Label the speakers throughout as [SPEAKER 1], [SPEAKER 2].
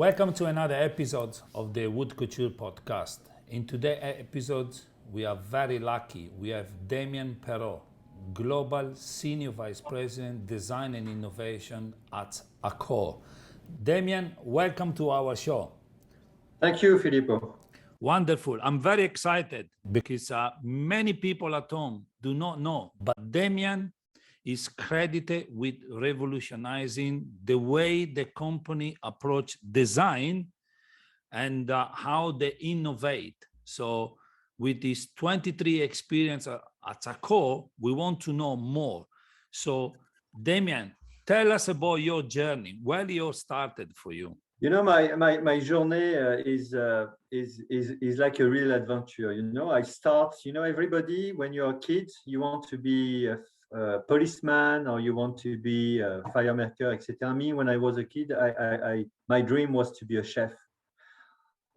[SPEAKER 1] Welcome to another episode of the Wood Couture podcast. In today's episode, we are very lucky. We have Damien Perrot, Global Senior Vice President, Design and Innovation at Accor. Damien, welcome to our show.
[SPEAKER 2] Thank you, Filippo.
[SPEAKER 1] Wonderful. I'm very excited because many people at home do not know, but Damien is credited with revolutionizing the way the company approach design and how they innovate. So with this 23 experience at Accor, we want to know more. So Damien, tell us about your journey. Where it all started for you?
[SPEAKER 2] You know, my journey is like a real adventure. You know, I start, everybody, when you're a kid, you want to be a policeman or you want to be a firemaker, etc. Me, when I was a kid, my dream was to be a chef.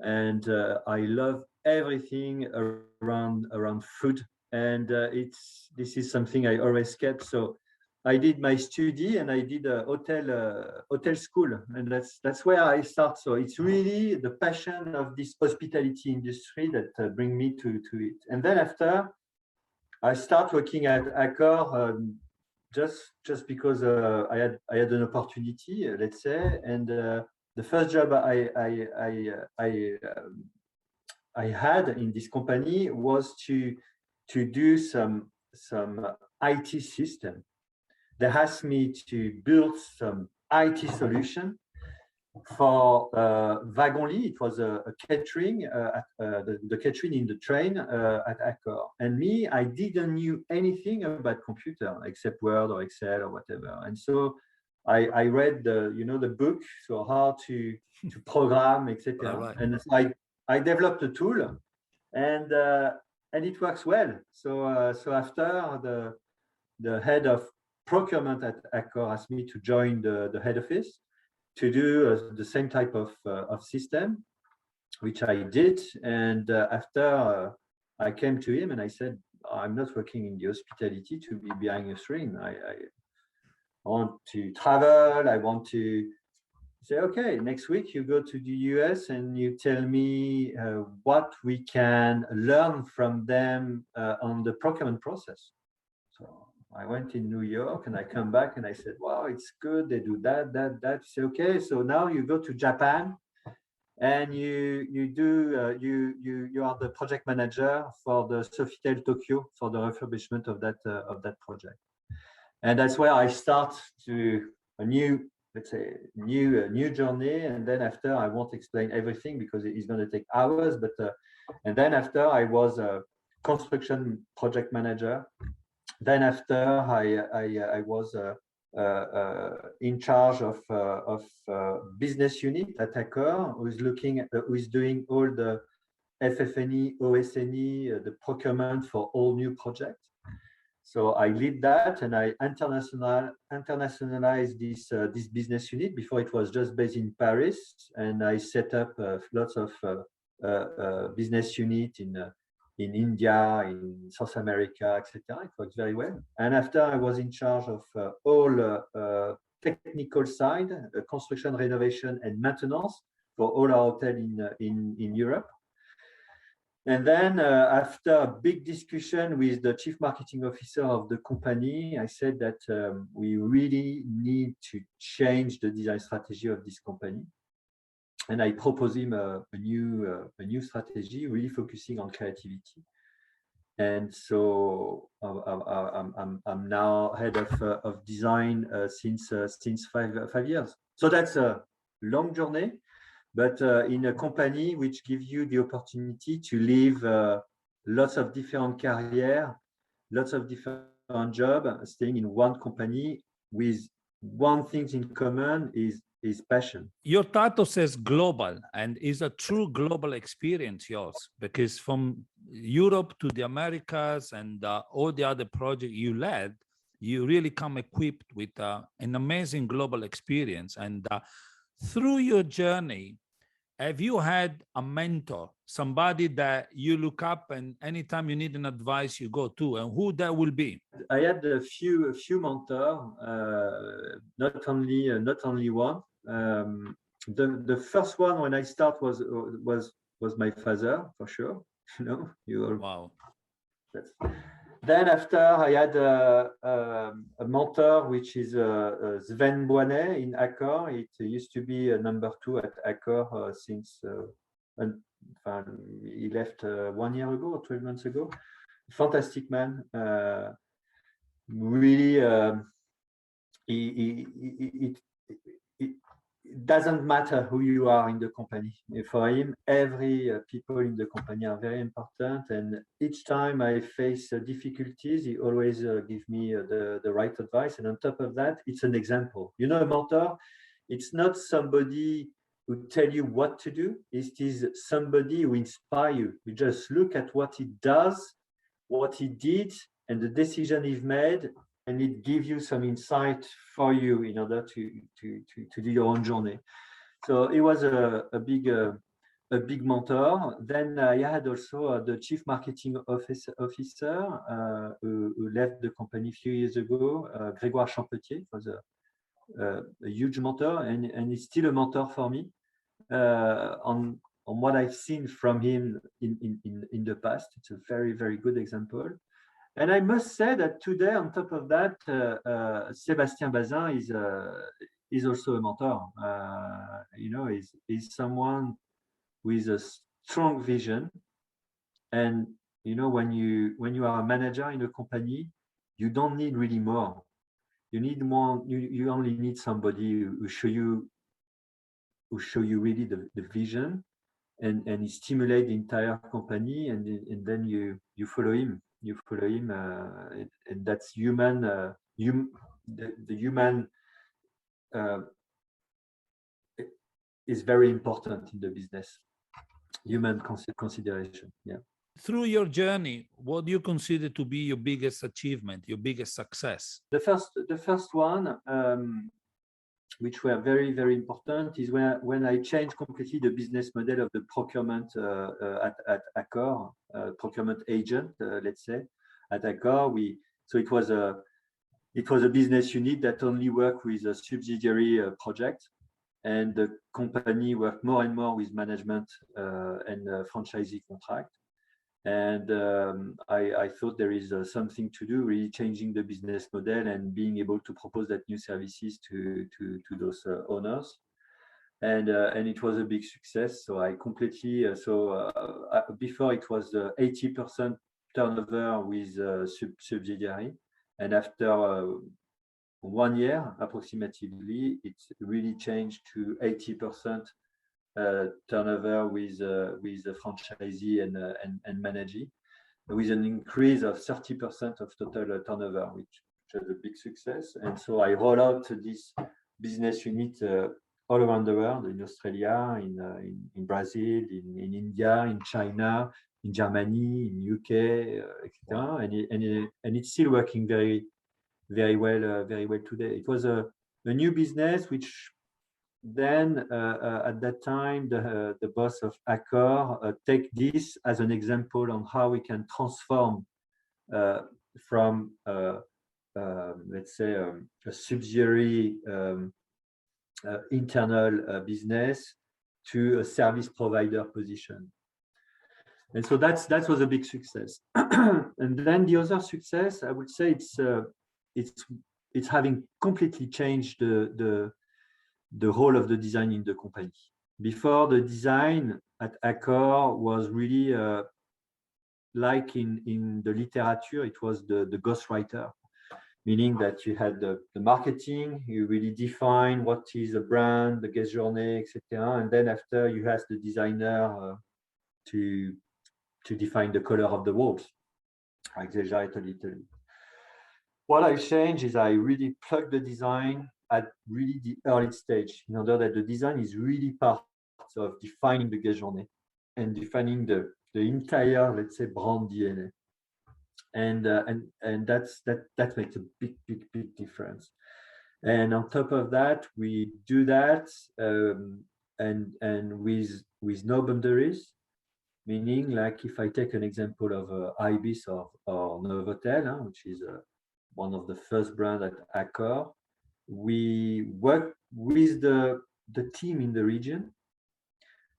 [SPEAKER 2] And I love everything around food. And this is something I always kept. So I did my study and I did a hotel school, and that's where I start. So it's really the passion of this hospitality industry that bring me to it. And then after, I start working at Accor just because I had an opportunity, let's say. And the first job I had in this company was to do some IT system. They asked me to build some IT solution for Wagonly. It was a catering, the catering in the train at Accor. And me, I didn't knew anything about computer except Word or Excel or whatever. And so I read the book, so how to program, etc.
[SPEAKER 1] Right.
[SPEAKER 2] And I developed a tool, and it works well. So after the head of procurement at Accor asked me to join the head office to do the same type of system, which I did. And after I came to him and I said, I'm not working in the hospitality to be behind a screen. I want to travel. I want to say, okay, next week you go to the US and you tell me what we can learn from them on the procurement process. So I went in New York and I come back and I said, wow, it's good. They do that. Say, okay, so now you go to Japan and you are the project manager for the Sofitel Tokyo for the refurbishment of that project. And that's where I start to a new journey. And then after, I won't explain everything because it's going to take hours. But and then after, I was a construction project manager. Then after, I was in charge of business unit at Accor, who is doing all the FF&E, OS&E, the procurement for all new projects. So I lead that, and I internationalize this business unit. Before it was just based in Paris, and I set up lots of business unit in India, in South America, etc. It works very well. And after, I was in charge of all technical side, construction, renovation, and maintenance for all our hotels in Europe. And then after a big discussion with the chief marketing officer of the company, I said that we really need to change the design strategy of this company. And I proposed him a new strategy, really focusing on creativity. And so I'm now head of design since 5 years. So that's a long journey, but in a company which gives you the opportunity to live lots of different careers, lots of different jobs, staying in one company with one thing in common is passion.
[SPEAKER 1] Your title says global, and is a true global experience yours, because from Europe to the Americas and all the other projects you led, you really come equipped with an amazing global experience. And through your journey, have you had a mentor, somebody that you look up and anytime you need an advice you go to, and who that will be?
[SPEAKER 2] I had a few mentors, not only one. the first one when I start was my father, for sure. You know,
[SPEAKER 1] Wow.
[SPEAKER 2] that's, then after I had a mentor, which is Sven Boinet in Accor. It used to be a number 2 at Accor since he left 1 year ago or 12 months ago. Fantastic man. Really, it doesn't matter who you are in the company. For him, every people in the company are very important. And each time I face difficulties, he always gives me the right advice. And on top of that, it's an example. You know, a mentor, it's not somebody who tell you what to do. It is somebody who inspires you. You just look at what he does, what he did, and the decision he's made, and it gives you some insight for you in order to do your own journey. So it was a big mentor. Then I had also the chief marketing officer who left the company a few years ago, Grégoire Champetier. Was a huge mentor, and he's still a mentor for me on what I've seen from him in the past. It's a very, very good example. And I must say that today, on top of that, Sébastien Bazin is also a mentor. You know, is someone with a strong vision. And you know, when you are a manager in a company, you don't need really more. You need more. You only need somebody who show you really the vision, and stimulate the entire company, and then you follow him. You follow him, and that's human. The human is very important in the business. Human consideration. Yeah.
[SPEAKER 1] Through your journey, what do you consider to be your biggest achievement, your biggest success?
[SPEAKER 2] The first one, which were very, very important, is when I changed completely the business model of the procurement at Accor, procurement agent, let's say, at Accor. So it was a business unit that only worked with a subsidiary project, and the company worked more and more with management and franchisee contract. And I thought there is something to do, really changing the business model and being able to propose that new services to those owners. And it was a big success. So I completely, before it was 80% turnover with subsidiary. And after 1 year, approximately, it really changed to 80% turnover with a franchisee and managee, with an increase of 30% of total turnover, which was a big success. And so I roll out this business unit all around the world, in Australia, in Brazil, in India, in China, in Germany, in UK, etc. And it's still working very, very well today. It was a new business which then at that time the boss of Accor take this as an example on how we can transform from let's say a subsidiary internal business to a service provider position. And so that was a big success. And then the other success, I would say, it's having completely changed the role of the design in the company. Before, the design at Accor was really like in the literature, it was the ghostwriter, meaning that you had the marketing, you really define what is a brand, the guest journey, etc. And then after, you ask the designer to define the color of the walls. I exaggerate a little. What I changed is I really plug the design at really the early stage, in order that the design is really part of defining the guest journey and defining the entire, let's say, brand DNA. And that makes a big difference. And on top of that, we do that and with no boundaries, meaning, like, if I take an example of Ibis or Novotel, which is one of the first brands at Accor, we work with the the team in the region.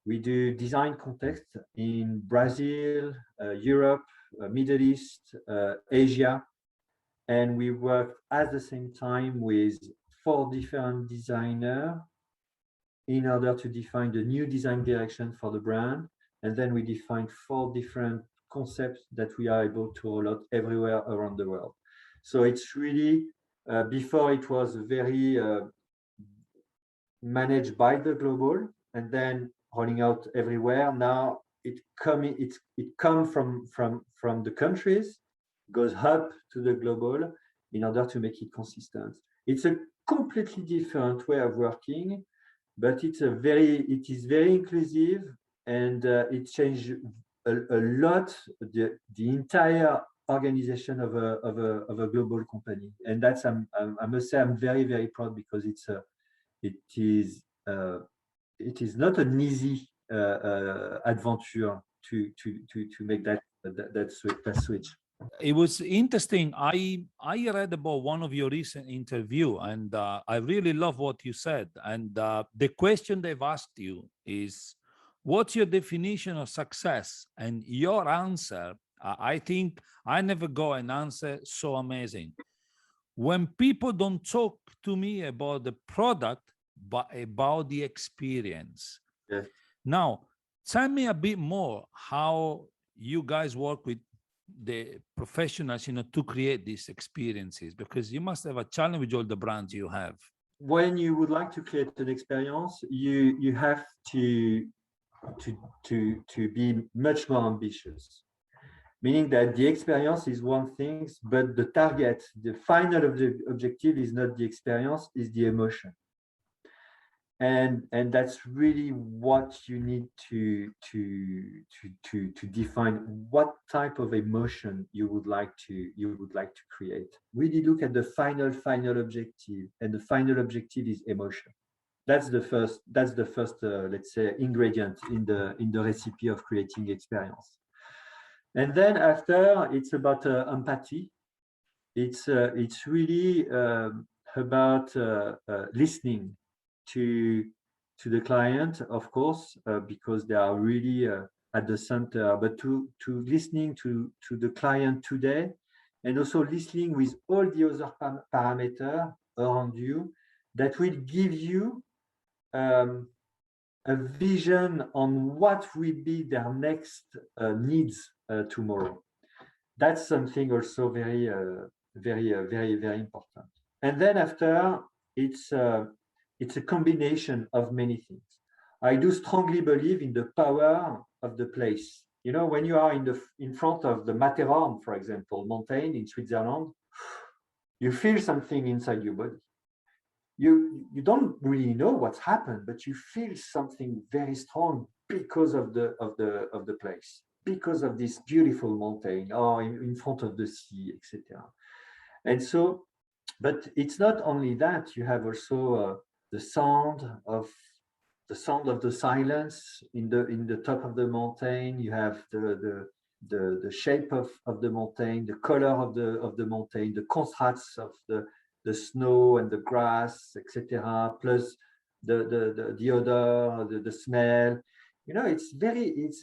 [SPEAKER 2] We do design context in Brazil, Europe, Middle East, Asia, and we work at the same time with 4 different designers in order to define the new design direction for the brand. And then we define 4 different concepts that we are able to roll out everywhere around the world. So it's really, before it was very managed by the global and then rolling out everywhere. Now it comes from the countries, goes up to the global in order to make it consistent. It's a completely different way of working, but it is very inclusive, and it changed a lot the entire organization of a global company. And that's I must say I'm very, very proud, because it is not an easy adventure to make that switch.
[SPEAKER 1] It was interesting. I read about one of your recent interview, and I really love what you said. And the question they've asked you is, what's your definition of success? And your answer, I think I never got an answer so amazing. When people don't talk to me about the product, but about the experience.
[SPEAKER 2] Yes.
[SPEAKER 1] Now, tell me a bit more how you guys work with the professionals, to create these experiences, because you must have a challenge with all the brands you have.
[SPEAKER 2] When you would like to create an experience, you have to be much more ambitious. Meaning that the experience is one thing, but the target, the final objective is not the experience, is the emotion. And that's really what you need to define what type of emotion you would like to create. Really look at the final objective, and the final objective is emotion. That's the first let's say ingredient in the recipe of creating experience. And then after, it's about empathy. It's really about listening to the client, of course, because they are really at the center, but to listening to the client today, and also listening with all the other parameters around you that will give you a vision on what will be their next needs tomorrow. That's something also very important. And then after, it's a combination of many things. I do strongly believe in the power of the place. When you are in front of the Matterhorn, for example, mountain in Switzerland, you feel something inside your body. You don't really know what's happened, but you feel something very strong because of the place, because of this beautiful mountain, or in front of the sea, etc. And so, but it's not only that. You have also the sound of the silence in the top of the mountain. You have the shape of the mountain, the color of the mountain, the contrasts of the snow and the grass, etc. Plus the odor, the smell. It's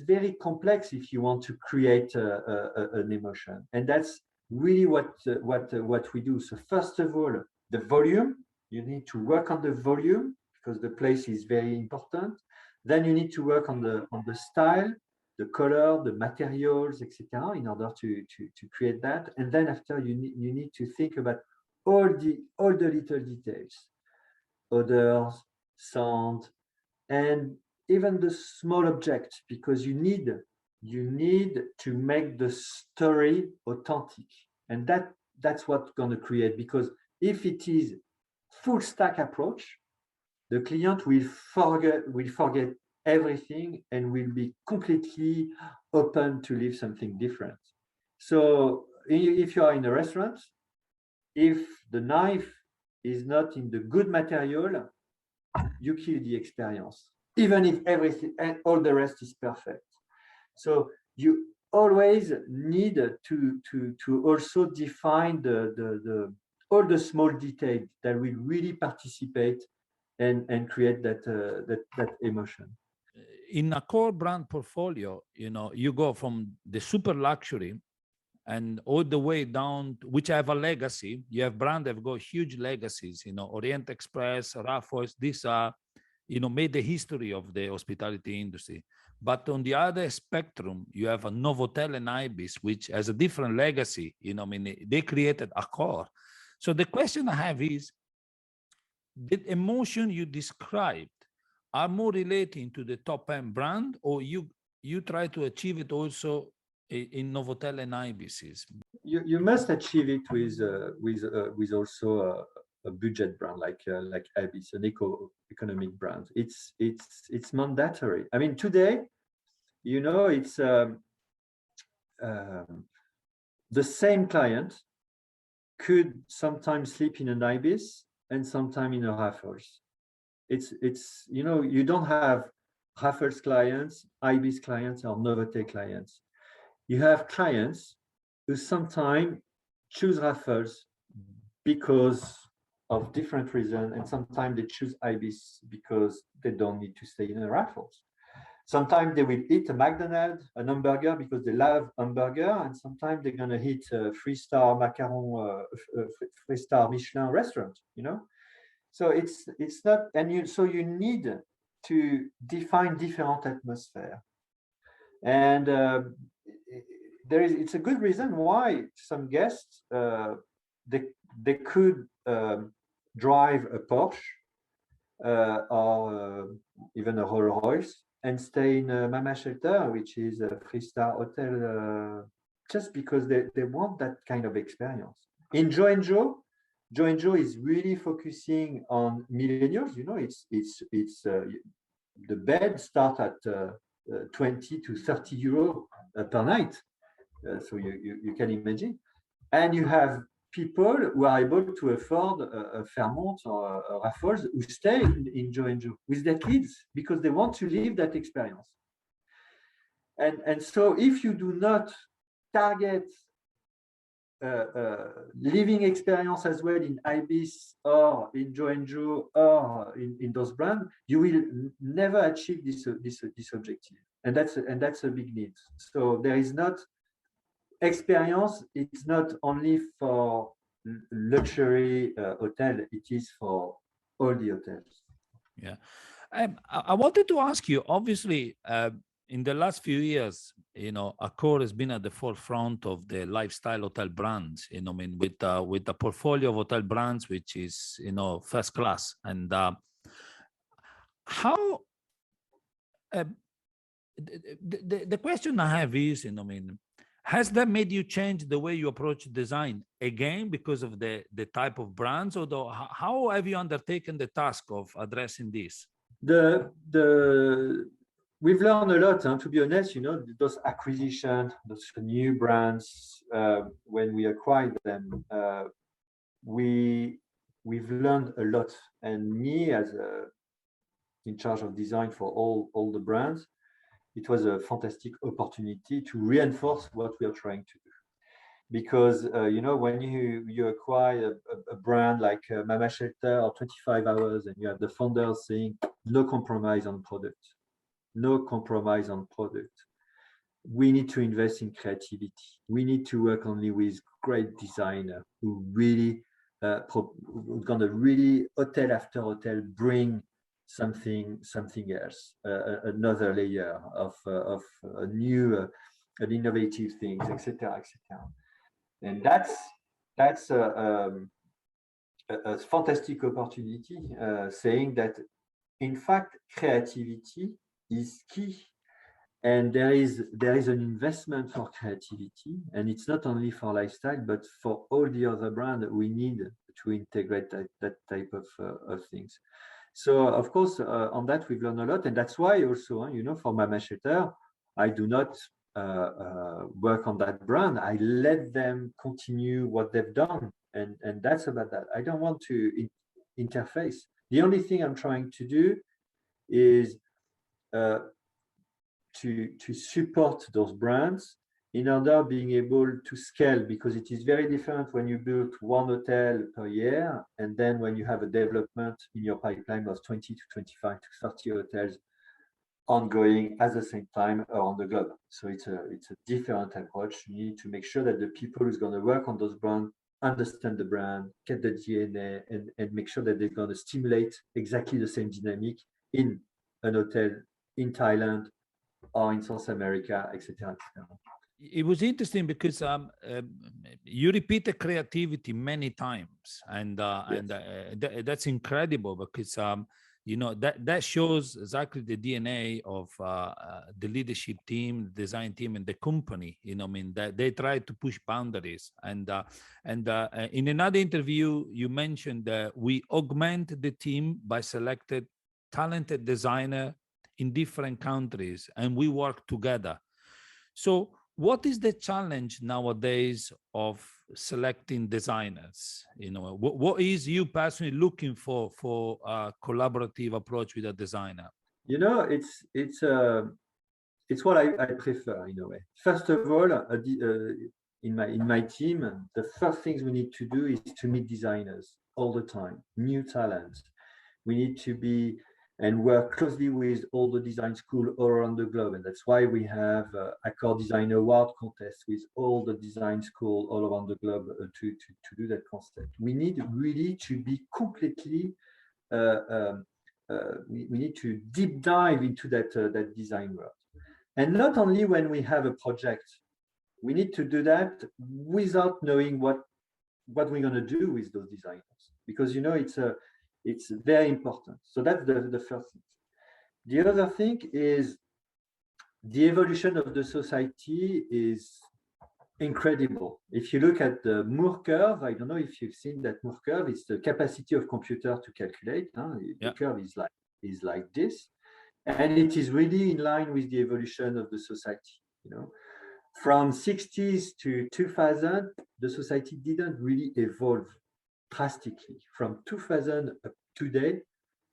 [SPEAKER 2] very complex if you want to create an emotion, and that's really what we do. So first of all, the volume. You need to work on the volume, because the place is very important. Then you need to work on the style, the color, the materials, etc., in order to create that. And then after, you need to think about all the little details, odors, sound, and even the small objects, because you need to make the story authentic. And that's what's going to create, because if it is full stack approach, the client will forget everything and will be completely open to leave something different. So if you are in a restaurant, if the knife is not in the good material, you kill the experience, even if everything and all the rest is perfect. So you always need to also define all the small details that will really participate and create that emotion.
[SPEAKER 1] In a core brand portfolio, you go from the super luxury and all the way down, which have a legacy. You have brands that have got huge legacies, Orient Express, Raffles, these are, made the history of the hospitality industry. But on the other spectrum, you have a Novotel and Ibis, which has a different legacy. They created Accor. So the question I have is, the emotion you described are more relating to the top-end brand, or you try to achieve it also in Novotel and Ibis?
[SPEAKER 2] You must achieve it with also a budget brand like Ibis, an economic brand. It's mandatory. I mean, today, it's the same client could sometimes sleep in an Ibis and sometimes in a Raffles. It's you don't have Raffles clients, Ibis clients, or Novotel clients. You have clients who sometimes choose Raffles because of different reasons, and sometimes they choose Ibis because they don't need to stay in a Raffles. Sometimes they will eat a McDonald's, an hamburger because they love hamburger, and sometimes they're gonna eat a 3-star macaron, 3-star Michelin restaurant. So it's not, and so you need to define different atmosphere, and it's a good reason why some guests they could drive a Porsche or even a Rolls Royce and stay in a Mama Shelter, which is a 3-star hotel, just because they want that kind of experience. In Joe & Joe is really focusing on millennials. It's the bed start at 20 to 30 euro per night. So you can imagine. And you have people who are able to afford a Fairmont or a Raffles who stay in Joe & Joe with their kids because they want to live that experience. And so if you do not target living experience as well in Ibis or in Joe & Joe or in those brands, you will never achieve this objective. And that's a big need. So there is not experience. It's not only for luxury hotel. It is for all the hotels.
[SPEAKER 1] Yeah. I wanted to ask you, obviously, in the last few years, Accor has been at the forefront of the lifestyle hotel brands, with a portfolio of hotel brands, which is, first class. And how, the question I have is, has that made you change the way you approach design again because of the type of brands, or how have you undertaken the task of addressing this?
[SPEAKER 2] We've learned a lot, to be honest. Those acquisitions, those new brands, when we acquired them, we've learned a lot. And me, as in charge of design for all the brands, it was a fantastic opportunity to reinforce what we are trying to do. Because when you acquire a brand like Mama Shelter or 25 Hours, and you have the founders saying no compromise on product. No compromise on product. We need to invest in creativity. We need to work only with great designer who really gonna really hotel after hotel bring something else, another layer of a new, an innovative things, etc., etc. And that's a fantastic opportunity, saying that in fact creativity is key, and there is an investment for creativity, and it's not only for lifestyle but for all the other brands. We need to integrate that type of things. So of course on that we've learned a lot, and that's why also for Mama Shelter I do not work on that brand. I let them continue what they've done, and that's about that. I don't want to interface. The only thing I'm trying to do is to support those brands in order being able to scale, because it is very different when you build one hotel per year, and then when you have a development in your pipeline of 20 to 25 to 30 hotels ongoing at the same time around the globe. So it's a different approach. You need to make sure that the people who's going to work on those brands understand the brand, get the DNA, and make sure that they're going to stimulate exactly the same dynamic in an hotel in Thailand or in South America, etc.
[SPEAKER 1] It was interesting because you repeated creativity many times, and that's incredible because you know that shows exactly the DNA of the leadership team, the design team, and the company. You know, I mean that they try to push boundaries. And in another interview, you mentioned that we augment the team by selected talented designer in different countries, and we work together. So what is the challenge nowadays of selecting designers? You know, what is you personally looking for a collaborative approach with a designer?
[SPEAKER 2] You know, it's what I prefer in a way. First of all, in my team, the first things we need to do is to meet designers all the time, new talents. We need to be and work closely with all the design schools all around the globe. And that's why we have Accor Design Award contest with all the design schools all around the globe to do that contest. We need really to be completely, we need to deep dive into that design world. And not only when we have a project, we need to do that without knowing what we're going to do with those designers, because, you know, it's very important. So that's the first thing. The other thing is the evolution of the society is incredible. If you look at the Moore curve, I don't know if you've seen that Moore curve. It's the capacity of computer to calculate. The curve is like this, and it is really in line with the evolution of the society. You know, from 60s to 2000, the society didn't really evolve drastically. From 2000 up to today,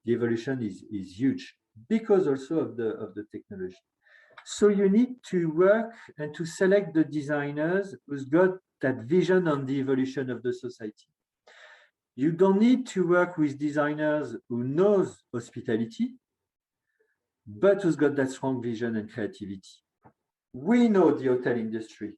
[SPEAKER 2] the evolution is huge because also of the technology. So you need to work and to select the designers who's got that vision on the evolution of the society. You don't need to work with designers who knows hospitality, but who's got that strong vision and creativity. We know the hotel industry.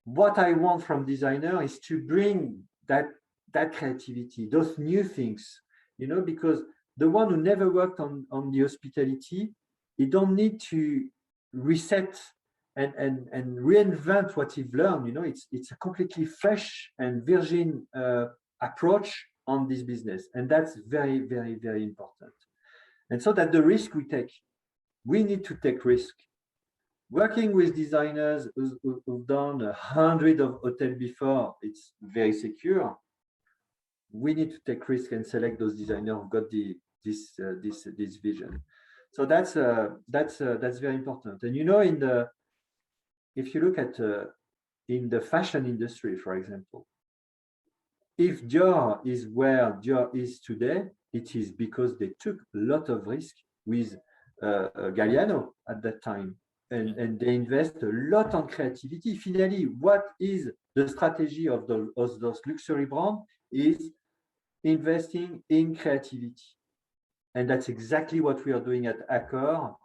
[SPEAKER 2] What I want from designer is to bring that creativity, those new things, you know, because the one who never worked on the hospitality, he don't need to reset and reinvent what he's learned. You know, it's a completely fresh and virgin approach on this business, and that's very, very, very important. And so that the risk we take, we need to take risk. Working with designers who've done 100 of hotels before, it's very secure. We need to take risk and select those designers who've got this vision. So that's very important. And you know, if you look at in the fashion industry, for example, if Dior is where Dior is today, it is because they took a lot of risk with Galliano at that time, and they invest a lot on creativity. Finally, what is the strategy of those luxury brands is investing in creativity. And that's exactly what we are doing at Accor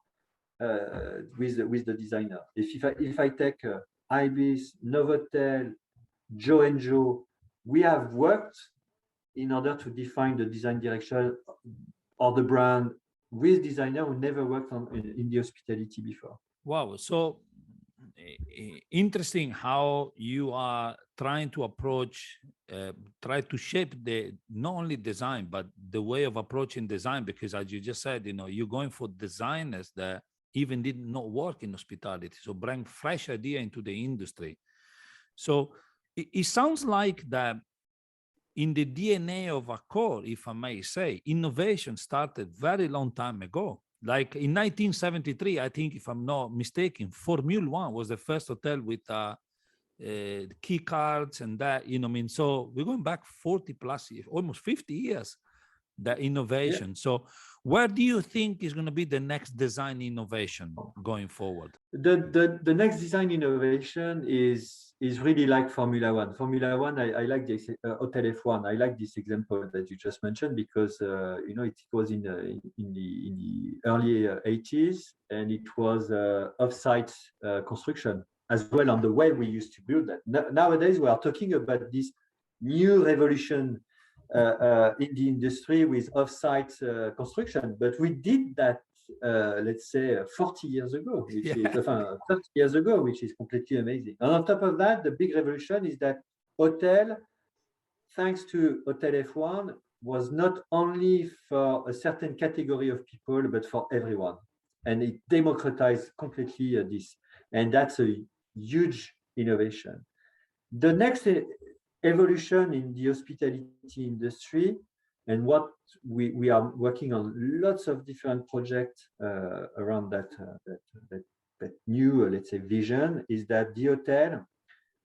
[SPEAKER 2] with the designer. If I take Ibis, Novotel, Joe & Joe, we have worked in order to define the design direction of the brand with designer who never worked in the hospitality before.
[SPEAKER 1] Wow. So interesting how you are trying to approach, try to shape the not only design, but the way of approaching design, because as you just said, you know, you're going for designers that even did not work in hospitality. So bring fresh idea into the industry. So it sounds like that in the DNA of Accor, if I may say, innovation started very long time ago. Like in 1973, I think, if I'm not mistaken, Formula One was the first hotel with key cards and that, you know, I mean, so we're going back 40 plus years, almost 50 years. the innovation. So where do you think is going to be the next design innovation going forward?
[SPEAKER 2] The next design innovation is really like Formula One. Formula One, I like this Hotel F1. I like this example that you just mentioned because you know, it was in the early 80s, and it was off-site construction as well on the way we used to build that. Nowadays, we are talking about this new revolution in the industry with off-site construction, but we did that let's say 40 years ago, which is 30 years ago, which is completely amazing. And on top of that, the big revolution is that hotel, thanks to Hotel F1, was not only for a certain category of people, but for everyone. And it democratized completely this. And that's a huge innovation. The next evolution in the hospitality industry, and what we are working on lots of different projects around that new, let's say, vision, is that the hotel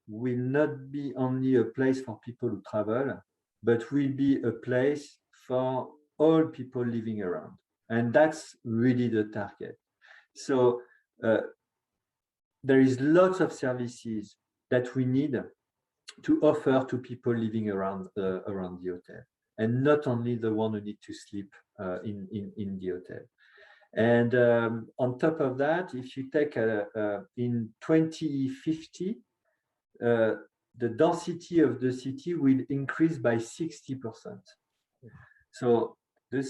[SPEAKER 2] will not be only a place for people who travel, but will be a place for all people living around. And that's really the target. So there is lots of services that we need to offer to people living around the hotel, and not only the one who need to sleep in the hotel. And on top of that, if you take in 2050, the density of the city will increase by 60%. So the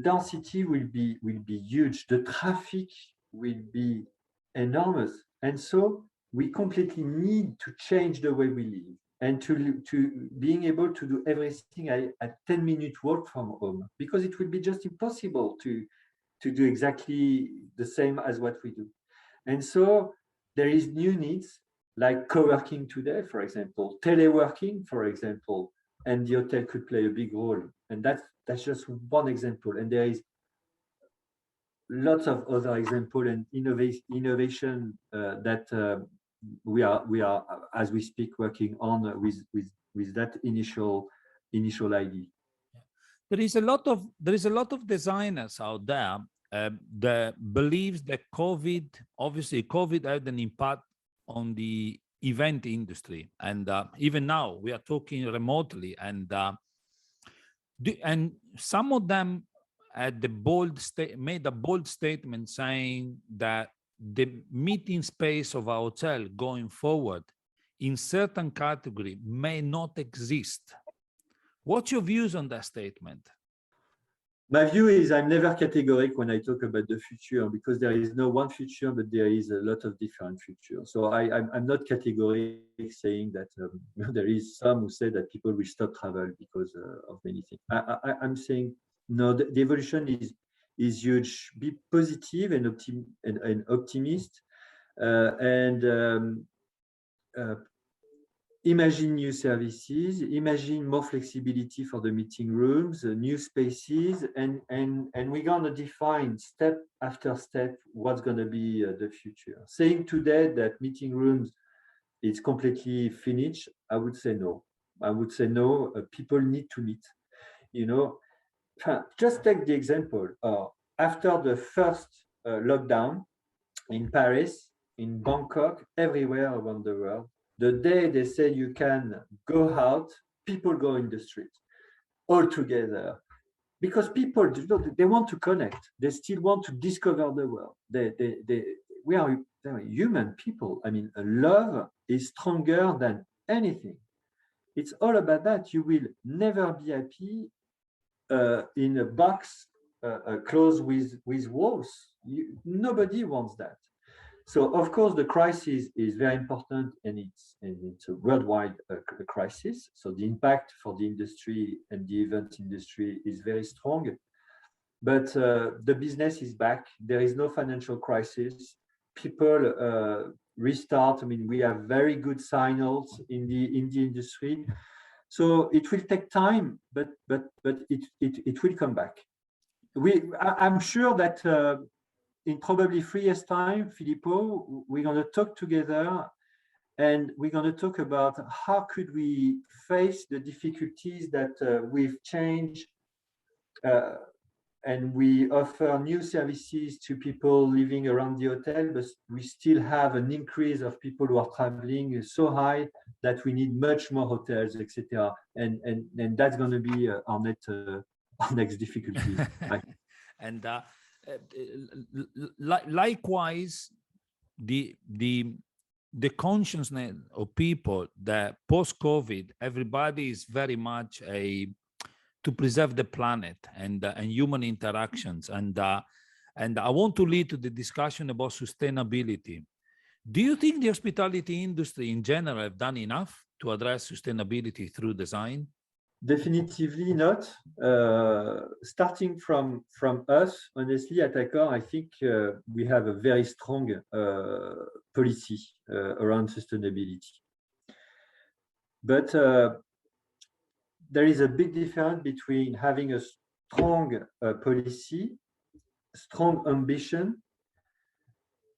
[SPEAKER 2] density will be huge. The traffic will be enormous, and so we completely need to change the way we live, and to being able to do everything at 10-minute walk from home, because it will be just impossible to do exactly the same as what we do. And so there is new needs like co-working today, for example, teleworking, for example, and the hotel could play a big role. And that's just one example. And there is lots of other examples and innovation that we are as we speak working on with that initial idea.
[SPEAKER 1] There is a lot of designers out there that believes that COVID had an impact on the event industry, and even now we are talking remotely, and some of them had made a bold statement saying that the meeting space of a hotel going forward in certain category may not exist. What's your views on that statement?
[SPEAKER 2] My view is I'm never categoric when I talk about the future, because there is no one future, but there is a lot of different futures. So I'm not categoric saying that there is some who say that people will stop travel because of many things. I'm saying no, the evolution is huge. Be positive and optimist, imagine new services, imagine more flexibility for the meeting rooms, new spaces, and we're going to define step after step what's going to be the future. Saying today that meeting rooms is completely finished, I would say no. I would say no, people need to meet. You know, just take the example. After the first lockdown in Paris, in Bangkok, everywhere around the world, the day they say you can go out, people go in the street all together, because people, they want to connect. They still want to discover the world. We are human people. I mean, love is stronger than anything. It's all about that. You will never be happy in a box closed with walls. Nobody wants that. So, of course, the crisis is very important, and it's a worldwide crisis. So the impact for the industry and the event industry is very strong. But the business is back. There is no financial crisis. People restart. I mean, we have very good signals in the industry. So it will take time, but it will come back. I'm sure that in probably 3 years' time, Filippo, we're going to talk together, and we're going to talk about how could we face the difficulties that with change and we offer new services to people living around the hotel, but we still have an increase of people who are traveling so high that we need much more hotels, etc. And that's going to be our next difficulty.
[SPEAKER 1] And likewise, the consciousness of people that post-COVID, everybody is very much to preserve the planet and human interactions. And I want to lead to the discussion about sustainability. Do you think the hospitality industry in general have done enough to address sustainability through design?
[SPEAKER 2] Definitely not. Starting from us, honestly, at Accor, I think we have a very strong policy around sustainability. But there is a big difference between having a strong policy, strong ambition,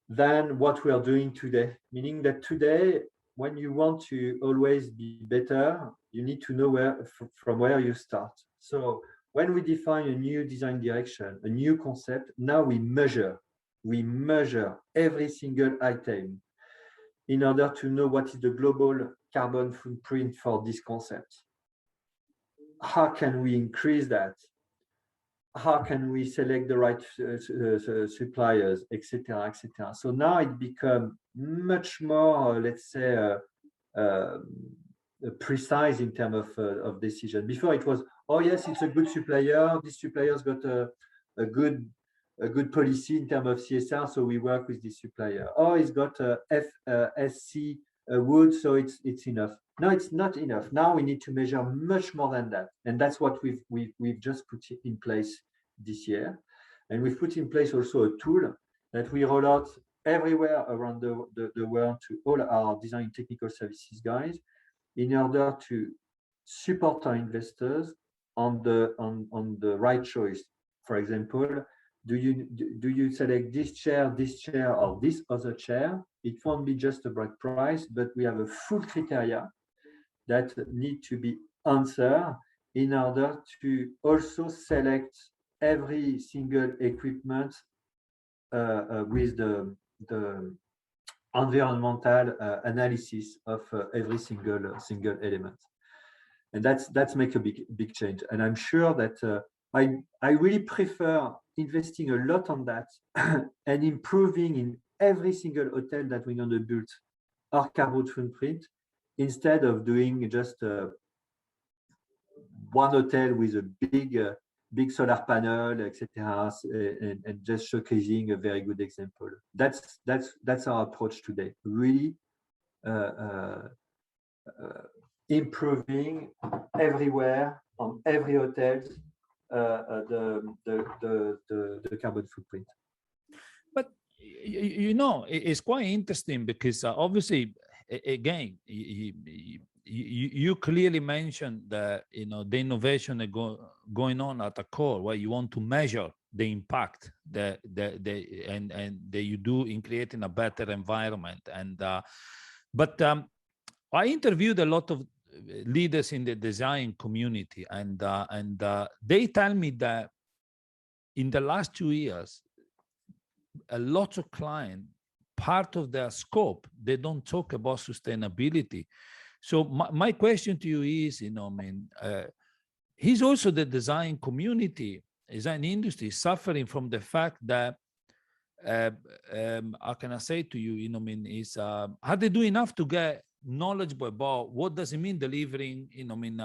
[SPEAKER 2] than what we are doing today. Meaning that today, when you want to always be better, you need to know from where you start. So when we define a new design direction, a new concept, now we measure every single item in order to know what is the global carbon footprint for this concept. How can we increase that? How can we select the right suppliers, etc., etc. So now it becomes much more, let's say, precise in terms of decision. Before it was, oh yes, it's a good supplier. This supplier's got a good policy in terms of CSR, so we work with this supplier. Oh, it's got a FSC wood, so it's enough. No, it's not enough. Now we need to measure much more than that, and that's what we've just put in place this year. And we've put in place also a tool that we roll out everywhere around the world to all our design technical services guys, in order to support our investors on the right choice. For example, do you select this chair, or this other chair? It won't be just about price, but we have a full criteria that need to be answered in order to also select every single equipment with the environmental analysis of every single element. And that's make a big change. And I'm sure that I really prefer investing a lot on that and improving in every single hotel that we're going to build our carbon footprint, instead of doing just one hotel with a big solar panel, etc., and just showcasing a very good example. That's our approach today. Really improving everywhere on every hotel the carbon footprint.
[SPEAKER 1] But you know, it's quite interesting because obviously, again, you clearly mentioned that, you know, the innovation going on at Accor, where you want to measure the impact that you do in creating a better environment. And but I interviewed a lot of leaders in the design community, and they tell me that in the last 2 years, a lot of clients, part of their scope, they don't talk about sustainability. So my question to you is, you know, I mean, is also the design community, design industry, suffering from the fact that, how can I say to you, you know, I mean, is are they doing enough to get knowledgeable about what does it mean delivering, you know, I mean,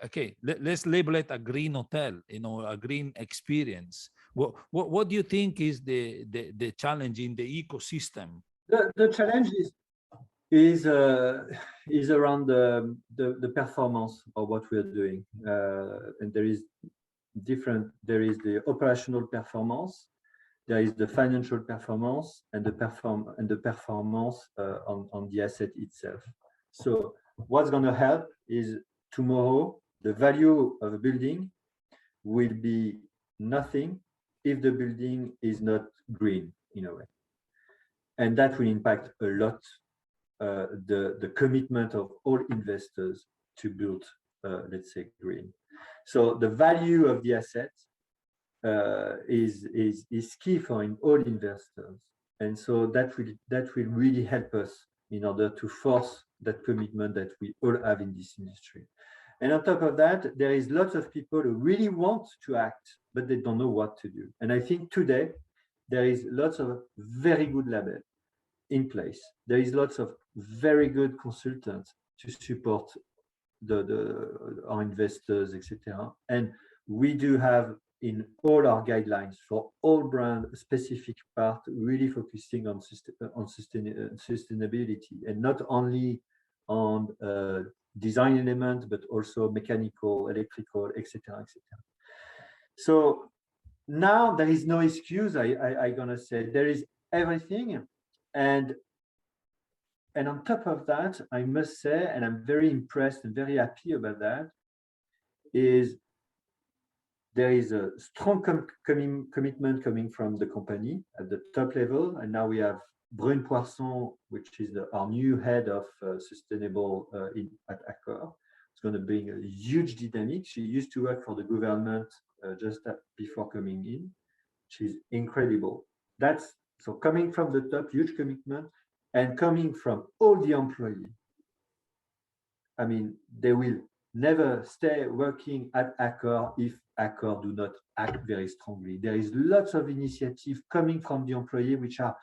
[SPEAKER 1] okay, let's label it a green hotel, you know, a green experience. What do you think is the challenge in the ecosystem?
[SPEAKER 2] The challenge is around the performance of what we are doing, and there is the operational performance, there is the financial performance, and the performance on the asset itself. So what's going to help is tomorrow the value of a building will be nothing if the building is not green in a way, and that will impact a lot the commitment of all investors to build, let's say, green. So the value of the asset is key for all investors, and so that will really help us in order to force that commitment that we all have in this industry. And on top of that, there is lots of people who really want to act, but they don't know what to do. And I think today there is lots of very good labels in place. There is lots of very good consultants to support our investors, etc. And we do have in all our guidelines for all brand specific part, really focusing on sustainability, and not only on design element, but also mechanical, electrical, etc., etc. So now there is no excuse. I gonna say there is everything, and on top of that, I must say, and I'm very impressed and very happy about that, is there is a strong commitment coming from the company at the top level. And now we have Brune Poisson, which is our new head of sustainable at Accor. It's going to bring a huge dynamic. She used to work for the government just before coming in. She's incredible. That's so coming from the top, huge commitment, and coming from all the employees. I mean, they will never stay working at Accor if Accor do not act very strongly. There is lots of initiatives coming from the employee which are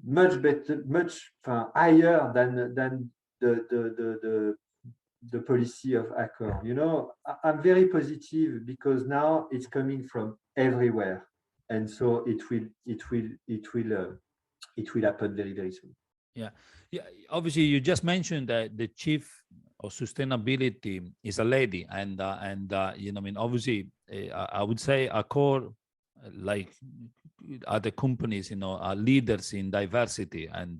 [SPEAKER 2] much better, much higher than the policy of Accor. You know, I'm very positive because now it's coming from everywhere, and so it will happen very, very soon.
[SPEAKER 1] Yeah. Obviously, you just mentioned that the chief of sustainability is a lady, and you know, I mean, obviously, I would say Accor, like other companies, you know, are leaders in diversity, and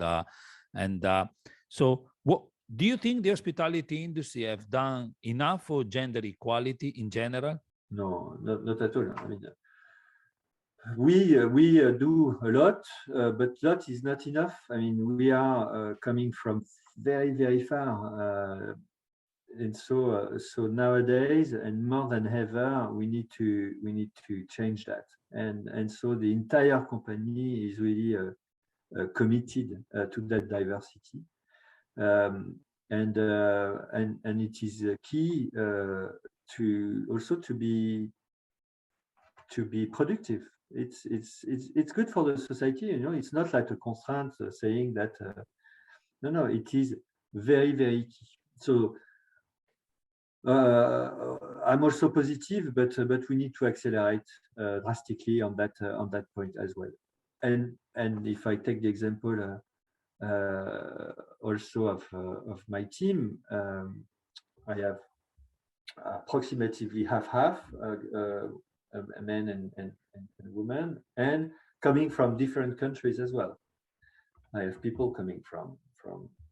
[SPEAKER 1] so what do you think the hospitality industry have done enough for gender equality in general?
[SPEAKER 2] No, not at all. I mean, we do a lot, but lot is not enough. I mean, we are coming from very, very far, and so nowadays, and more than ever, we need to change that. And so the entire company is really committed to that diversity, and it is key to also to be productive. It's good for the society, you know. It's not like a constraint saying that no, it is very, very key. So I'm also positive, but we need to accelerate drastically on that point as well. And if I take the example also of my team, I have approximately half men and women, and coming from different countries as well. I have people coming from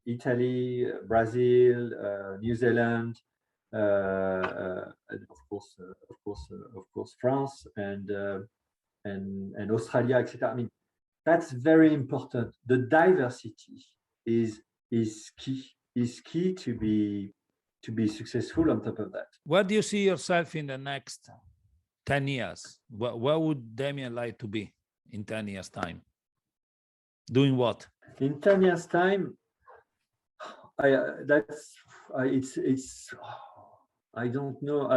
[SPEAKER 2] Italy, Brazil, New Zealand, and of course France and Australia, etc. I mean, that's very important. The diversity is key to be successful. On top of that,
[SPEAKER 1] where do you see yourself in the next 10 years? Where would Damien like to be in 10 years' time? Doing what?
[SPEAKER 2] In 10 years' time, I don't know.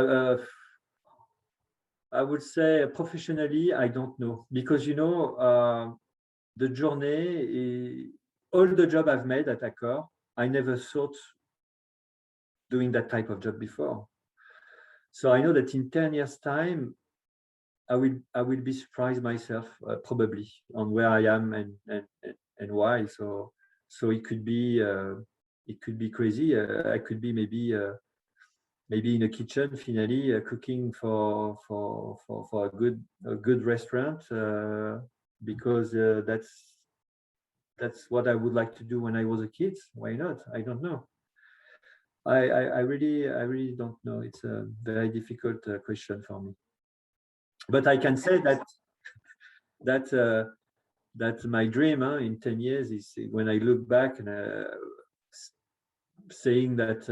[SPEAKER 2] I would say professionally, I don't know, because you know, the journey, all the job I've made at Accor, I never thought doing that type of job before. So I know that in 10 years' time, I will be surprised myself, probably, on where I am and why. So it could be crazy. I could be maybe in a kitchen, finally cooking for a good restaurant, because that's what I would like to do when I was a kid. Why not? I don't know. I really don't know. It's a very difficult question for me. But I can say that my dream in 10 years is when I look back and saying that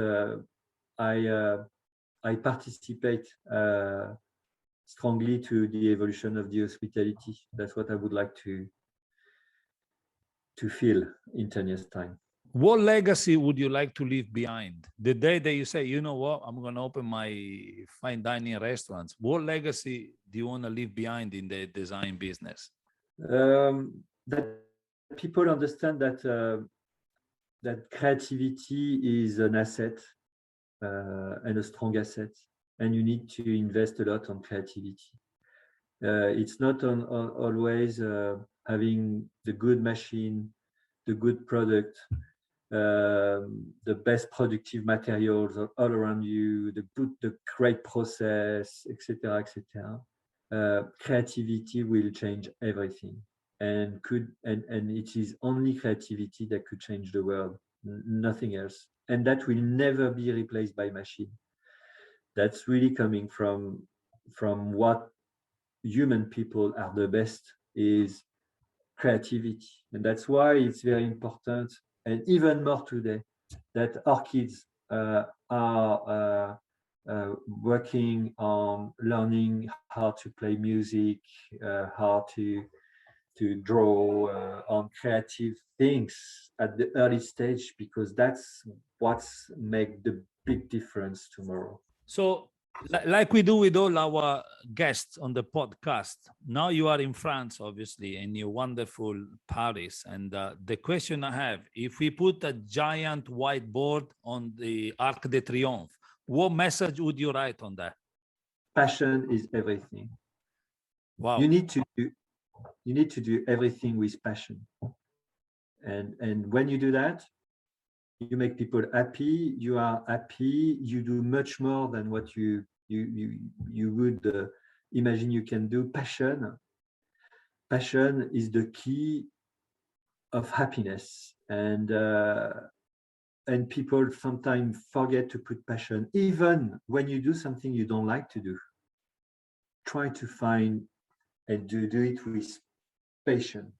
[SPEAKER 2] I participate strongly to the evolution of the hospitality. That's what I would like to feel in 10 years' time.
[SPEAKER 1] What legacy would you like to leave behind? The day that you say, you know what, I'm going to open my fine dining restaurants. What legacy do you want to leave behind in the design business?
[SPEAKER 2] That people understand that that creativity is an asset and a strong asset, and you need to invest a lot on creativity. It's not always having the good machine, the good product, the best productive materials all around you, the great process, etc., etc. Creativity will change everything, and it is only creativity that could change the world, nothing else, and that will never be replaced by machine. That's really coming from what human people are the best, is creativity. And that's why it's very important, and even more today, that our kids are working on learning how to play music, how to draw, on creative things at the early stage, because that's what's make the big difference tomorrow.
[SPEAKER 1] So, like we do with all our guests on the podcast, now you are in France, obviously, in your wonderful Paris. And the question I have, if we put a giant whiteboard on the Arc de Triomphe, what message would you write on that?
[SPEAKER 2] Passion is everything.
[SPEAKER 1] Wow.
[SPEAKER 2] You need to do everything with passion. And when you do that, you make people happy, you are happy, you do much more than what you would imagine you can do. Passion is the key of happiness, and people sometimes forget to put passion. Even when you do something you don't like to do, try to find and do it with passion,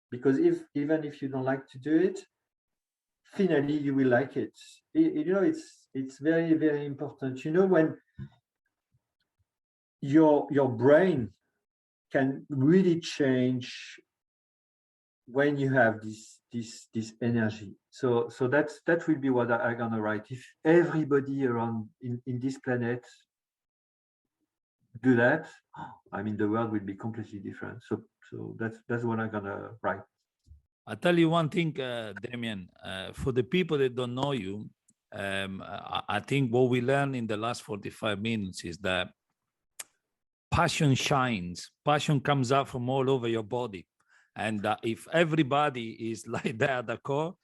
[SPEAKER 2] because even if you don't like to do it, finally you will like it. It's very, very important. When your brain can really change when you have this energy. So that will be what I'm gonna write. If everybody around in this planet do that, I mean, the world will be completely different. So that's what I'm gonna write.
[SPEAKER 1] I'll tell you one thing, Damien, for the people that don't know you, I think what we learned in the last 45 minutes is that passion shines, passion comes out from all over your body. And if everybody is like that at Accor,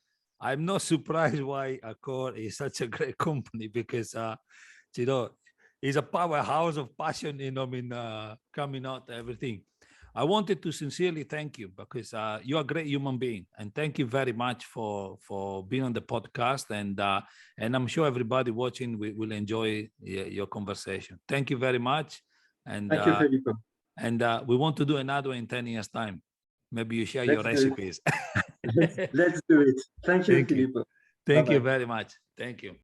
[SPEAKER 1] I'm not surprised why Accor is such a great company, because, it's a powerhouse of passion, coming out everything. I wanted to sincerely thank you, because you're a great human being, and thank you very much for being on the podcast. And I'm sure everybody watching will enjoy your conversation. Thank you very much. And
[SPEAKER 2] thank you, Filippo.
[SPEAKER 1] And we want to do another in 10 years' time. Maybe you share your recipes.
[SPEAKER 2] Let's do it. Thank you, Filippo.
[SPEAKER 1] Thank you very much. Thank you.